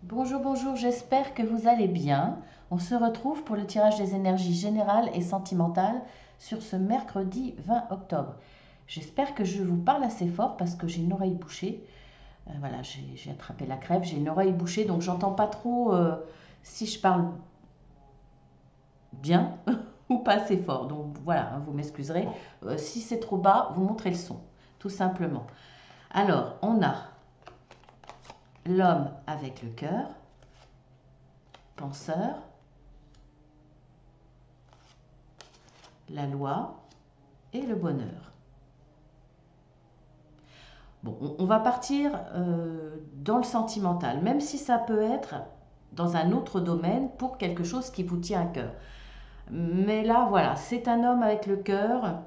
Bonjour, bonjour, j'espère que vous allez bien. On se retrouve pour le tirage des énergies générales et sentimentales sur ce mercredi 20 octobre. J'espère que je vous parle assez fort parce que j'ai une oreille bouchée. Voilà, j'ai attrapé la crève, j'ai une oreille bouchée donc j'entends pas trop si je parle bien ou pas assez fort. Donc voilà, hein, vous m'excuserez. Si c'est trop bas, vous montrez le son, tout simplement. Alors, on a l'homme avec le cœur, penseur, la loi et le bonheur. Bon, on va partir dans le sentimental, même si ça peut être dans un autre domaine pour quelque chose qui vous tient à cœur. Mais là, voilà, c'est un homme avec le cœur.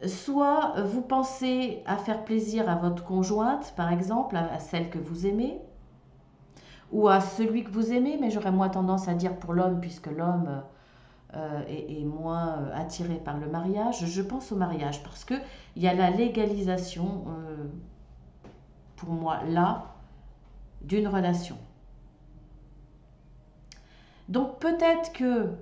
Soit vous pensez à faire plaisir à votre conjointe, par exemple, à celle que vous aimez, ou à celui que vous aimez, mais j'aurais moins tendance à dire pour l'homme, puisque l'homme est moins attiré par le mariage. Je pense au mariage parce qu'il y a la légalisation, pour moi, là, d'une relation. Donc peut-être que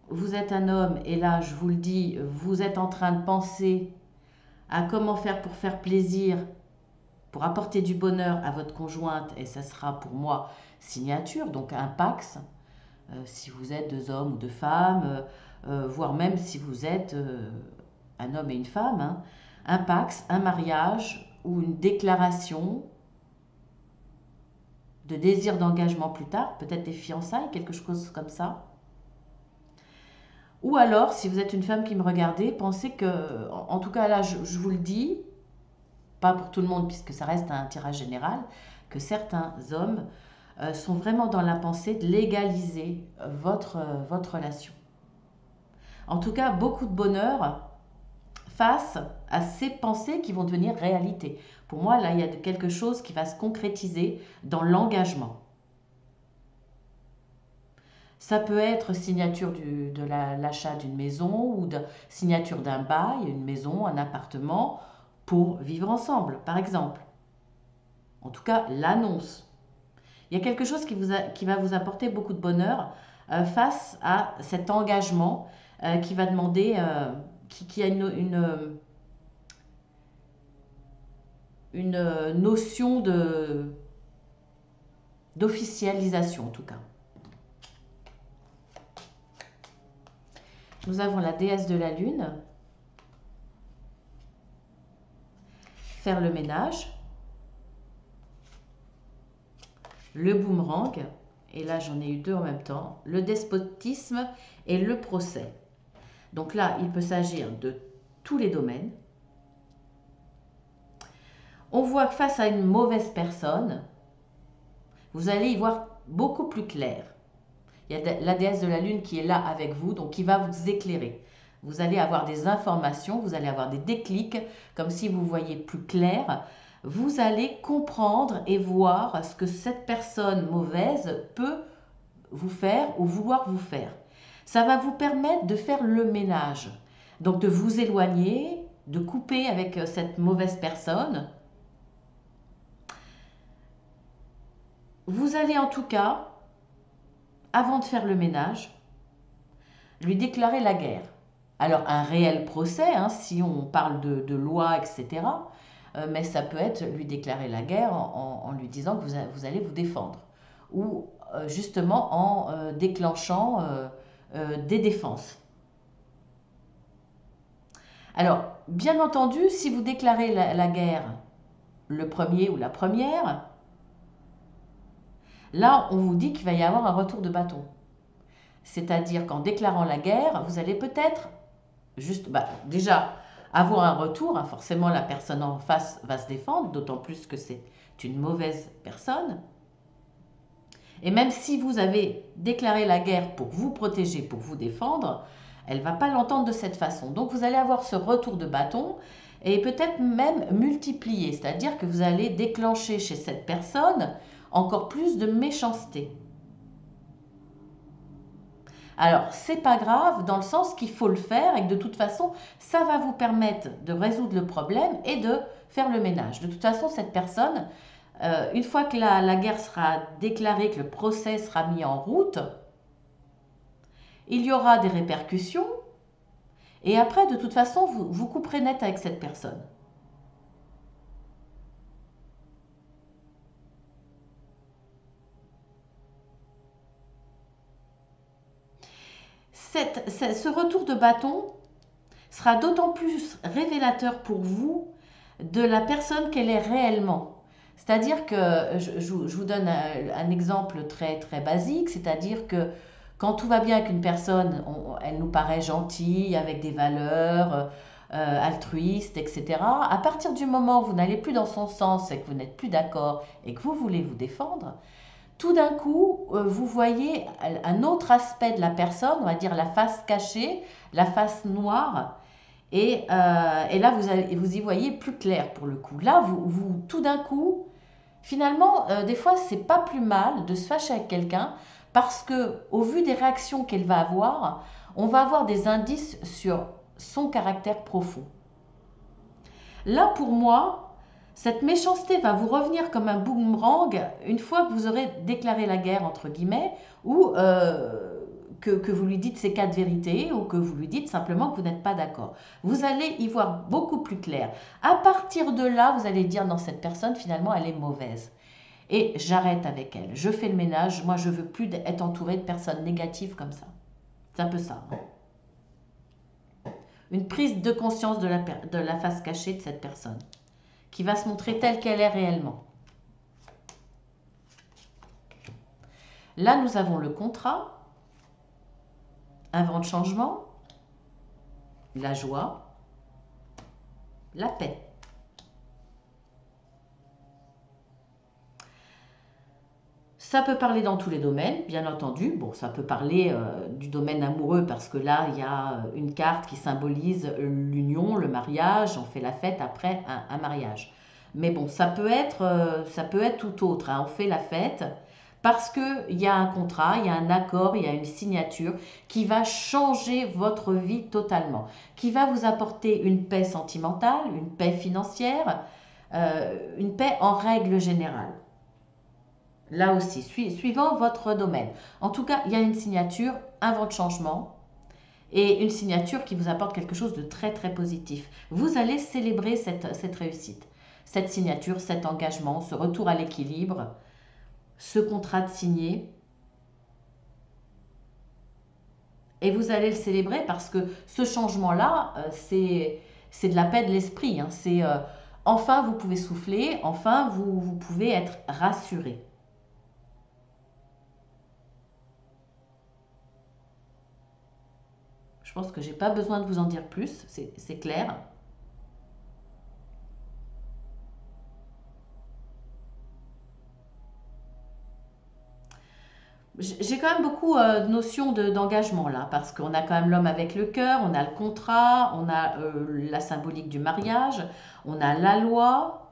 vous êtes un homme et là, je vous le dis, vous êtes en train de penser à comment faire pour faire plaisir, pour apporter du bonheur à votre conjointe et ça sera pour moi signature, donc un pax, si vous êtes deux hommes ou deux femmes, voire même si vous êtes un homme et une femme, hein, un pax, un mariage ou une déclaration de désir d'engagement plus tard, peut-être des fiançailles, quelque chose comme ça. Ou alors, si vous êtes une femme qui me regardez, pensez que, en tout cas là, je vous le dis, pas pour tout le monde puisque ça reste un tirage général, que certains hommes sont vraiment dans la pensée de légaliser votre relation. En tout cas, beaucoup de bonheur face à ces pensées qui vont devenir réalité. Pour moi, là, il y a quelque chose qui va se concrétiser dans l'engagement. Ça peut être signature de l'achat d'une maison ou de signature d'un bail, une maison, un appartement, pour vivre ensemble, par exemple. En tout cas, l'annonce. Il y a quelque chose qui va vous apporter beaucoup de bonheur face à cet engagement qui va demander, qui a une notion d'officialisation en tout cas. Nous avons la déesse de la lune, faire le ménage, le boomerang, et là j'en ai eu deux en même temps, le despotisme et le procès. Donc là, il peut s'agir de tous les domaines. On voit que face à une mauvaise personne, vous allez y voir beaucoup plus clair. Il y a la déesse de la lune qui est là avec vous, donc qui va vous éclairer. Vous allez avoir des informations, vous allez avoir des déclics, comme si vous voyez plus clair. Vous allez comprendre et voir ce que cette personne mauvaise peut vous faire ou vouloir vous faire. Ça va vous permettre de faire le ménage, donc de vous éloigner, de couper avec cette mauvaise personne. Vous allez en tout cas, avant de faire le ménage, lui déclarer la guerre. Alors un réel procès, hein, si on parle de loi, etc. Mais ça peut être lui déclarer la guerre en lui disant que vous allez vous défendre. Ou justement en déclenchant des défenses. Alors, bien entendu, si vous déclarez la guerre le premier ou la première, là, on vous dit qu'il va y avoir un retour de bâton. C'est-à-dire qu'en déclarant la guerre, vous allez peut-être juste, déjà, avoir un retour. Hein, forcément, la personne en face va se défendre, d'autant plus que c'est une mauvaise personne. Et même si vous avez déclaré la guerre pour vous protéger, pour vous défendre, elle ne va pas l'entendre de cette façon. Donc vous allez avoir ce retour de bâton et peut-être même multiplier, c'est-à-dire que vous allez déclencher chez cette personne encore plus de méchanceté. Alors, c'est pas grave dans le sens qu'il faut le faire et que de toute façon, ça va vous permettre de résoudre le problème et de faire le ménage. De toute façon, cette personne Une fois que la guerre sera déclarée, que le procès sera mis en route, il y aura des répercussions. Et après, de toute façon, vous couperez net avec cette personne. Ce retour de bâton sera d'autant plus révélateur pour vous de la personne qu'elle est réellement. C'est-à-dire que, je vous donne un exemple très, très basique, c'est-à-dire que quand tout va bien avec une personne, elle nous paraît gentille, avec des valeurs, altruistes, etc. À partir du moment où vous n'allez plus dans son sens et que vous n'êtes plus d'accord et que vous voulez vous défendre, tout d'un coup, vous voyez un autre aspect de la personne, on va dire la face cachée, la face noire, et là, vous y voyez plus clair pour le coup. Là, tout d'un coup, finalement, des fois, c'est pas plus mal de se fâcher avec quelqu'un parce que, au vu des réactions qu'elle va avoir, on va avoir des indices sur son caractère profond. Là, pour moi, cette méchanceté va vous revenir comme un boomerang une fois que vous aurez déclaré la guerre, entre guillemets, ou que vous lui dites ces quatre vérités, ou que vous lui dites simplement que vous n'êtes pas d'accord. Vous allez y voir beaucoup plus clair. À partir de là, vous allez dire, non, cette personne, finalement, elle est mauvaise. Et j'arrête avec elle. Je fais le ménage. Moi, je veux plus être entourée de personnes négatives comme ça. C'est un peu ça, hein. Une prise de conscience de la face cachée de cette personne, qui va se montrer telle qu'elle est réellement. Là, nous avons le contrat, un vent de changement, la joie, la paix. Ça peut parler dans tous les domaines, bien entendu. Bon, ça peut parler du domaine amoureux parce que là, il y a une carte qui symbolise l'union, le mariage. On fait la fête après un mariage. Mais bon, ça peut être tout autre, hein. On fait la fête parce qu'il y a un contrat, il y a un accord, il y a une signature qui va changer votre vie totalement, qui va vous apporter une paix sentimentale, une paix financière, une paix en règle générale. Là aussi, suivant votre domaine. En tout cas, il y a une signature, un vent de changement et une signature qui vous apporte quelque chose de très très positif. Vous allez célébrer cette réussite, cette signature, cet engagement, ce retour à l'équilibre, ce contrat de signé. Et vous allez le célébrer parce que ce changement-là, c'est de la paix de l'esprit, hein. C'est enfin vous pouvez souffler, enfin vous pouvez être rassuré. Je pense que j'ai pas besoin de vous en dire plus, c'est clair. J'ai quand même beaucoup de notions d'engagement là, parce qu'on a quand même l'homme avec le cœur, on a le contrat, on a la symbolique du mariage, on a la loi,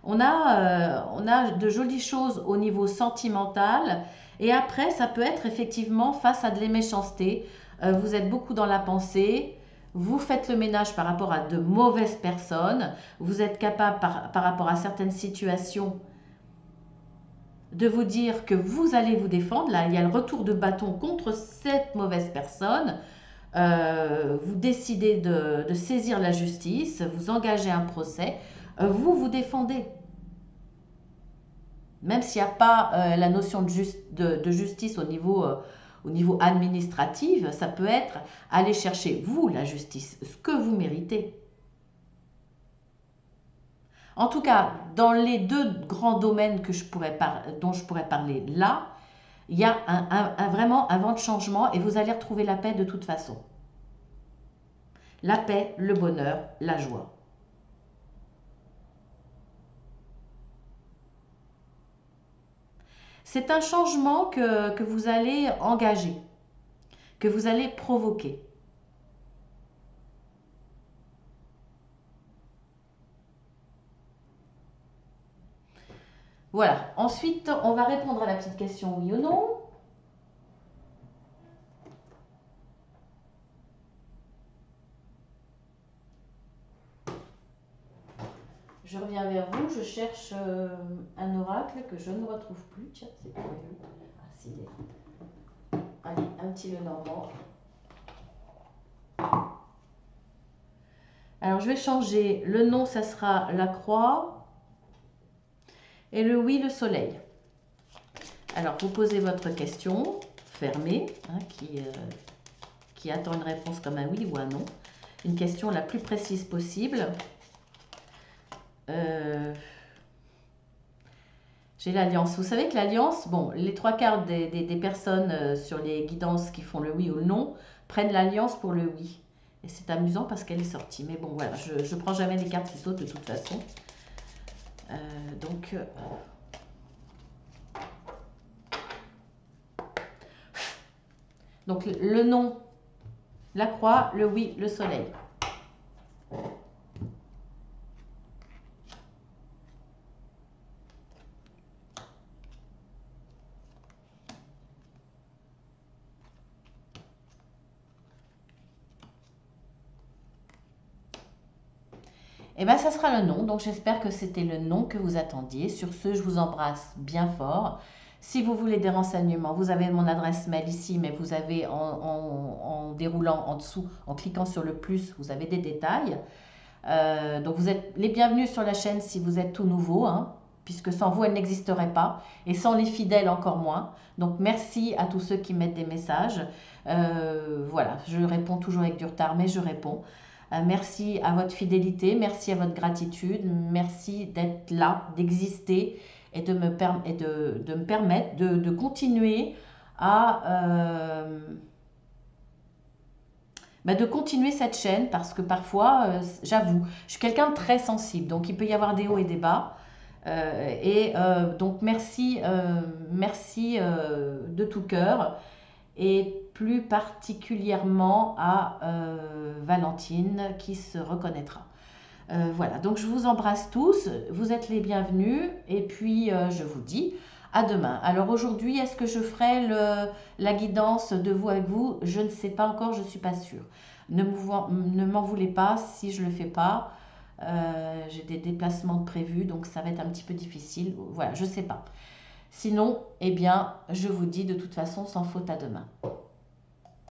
on a de jolies choses au niveau sentimental, et après ça peut être effectivement face à de la méchanceté. Vous êtes beaucoup dans la pensée, vous faites le ménage par rapport à de mauvaises personnes, vous êtes capable par rapport à certaines situations de vous dire que vous allez vous défendre. Là, il y a le retour de bâton contre cette mauvaise personne. Vous décidez de saisir la justice, vous engagez un procès, vous vous défendez. Même s'il n'y a pas la notion de justice au niveau administratif, ça peut être aller chercher, vous, la justice, ce que vous méritez. En tout cas, dans les deux grands domaines dont je pourrais parler là, il y a vraiment un vent de changement et vous allez retrouver la paix de toute façon. La paix, le bonheur, la joie. C'est un changement que vous allez engager, que vous allez provoquer. Voilà. Ensuite, on va répondre à la petite question oui ou non. Je reviens vers vers vous. Je cherche un oracle que je ne retrouve plus. Tiens, c'est pas lui. Ah, s'il est. Allez, un petit Lenormand. Alors, je vais changer. Le nom, ça sera la croix. Et le oui, le soleil. Alors, vous posez votre question fermée, hein, qui attend une réponse comme un oui ou un non. Une question la plus précise possible. J'ai l'alliance. Vous savez que l'alliance, bon, les 3/4 des personnes sur les guidances qui font le oui ou le non prennent l'alliance pour le oui. Et c'est amusant parce qu'elle est sortie. Mais bon, voilà, je ne prends jamais les cartes qui sautent de toute façon. Donc le non, la croix, le oui, le soleil. Et bien, ça sera le non. Donc, j'espère que c'était le non que vous attendiez. Sur ce, je vous embrasse bien fort. Si vous voulez des renseignements, vous avez mon adresse mail ici, mais vous avez en déroulant en dessous, en cliquant sur le plus, vous avez des détails. Donc, vous êtes les bienvenus sur la chaîne si vous êtes tout nouveau, hein, puisque sans vous, elle n'existerait pas. Et sans les fidèles, encore moins. Donc, merci à tous ceux qui mettent des messages. Voilà, je réponds toujours avec du retard, mais je réponds. Merci à votre fidélité, merci à votre gratitude, merci d'être là, d'exister et de me permettre de continuer de continuer cette chaîne parce que parfois, j'avoue, je suis quelqu'un de très sensible, donc il peut y avoir des hauts et des bas. Donc merci de tout cœur. Et plus particulièrement à Valentine qui se reconnaîtra. Voilà, donc je vous embrasse tous, vous êtes les bienvenus et puis je vous dis à demain. Alors aujourd'hui, est-ce que je ferai la guidance de vous avec vous? Je ne sais pas encore, je ne suis pas sûre. Ne m'en voulez pas si je ne le fais pas. J'ai des déplacements prévus, donc ça va être un petit peu difficile. Voilà, je ne sais pas. Sinon, eh bien, je vous dis de toute façon sans faute à demain.